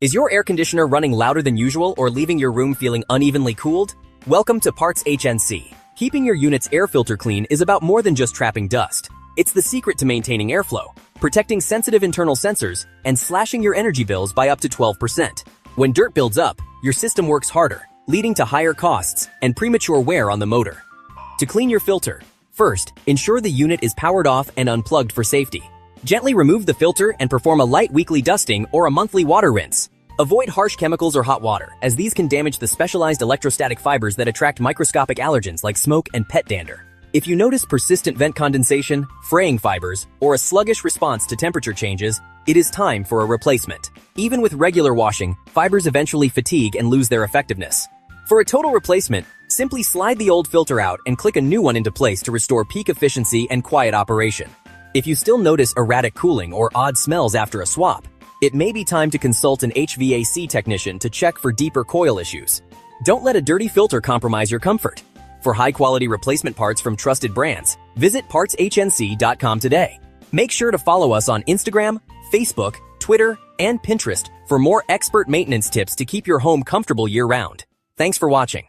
Is your air conditioner running louder than usual or leaving your room feeling unevenly cooled? Welcome to PartsHnC. Keeping your unit's air filter clean is about more than just trapping dust. It's the secret to maintaining airflow, protecting sensitive internal sensors, and slashing your energy bills by up to 12%. When dirt builds up, your system works harder, leading to higher costs and premature wear on the motor. To clean your filter, first, ensure the unit is powered off and unplugged for safety. Gently remove the filter and perform a light weekly dusting or a monthly water rinse. Avoid harsh chemicals or hot water, as these can damage the specialized electrostatic fibers that attract microscopic allergens like smoke and pet dander. If you notice persistent vent condensation, fraying fibers, or a sluggish response to temperature changes, it is time for a replacement. Even with regular washing, fibers eventually fatigue and lose their effectiveness. For a total replacement, simply slide the old filter out and click a new one into place to restore peak efficiency and quiet operation. If you still notice erratic cooling or odd smells after a swap, it may be time to consult an HVAC technician to check for deeper coil issues. Don't let a dirty filter compromise your comfort. For high-quality replacement parts from trusted brands, visit PartsHnC.com today. Make sure to follow us on Instagram, Facebook, Twitter, and Pinterest for more expert maintenance tips to keep your home comfortable year-round. Thanks for watching.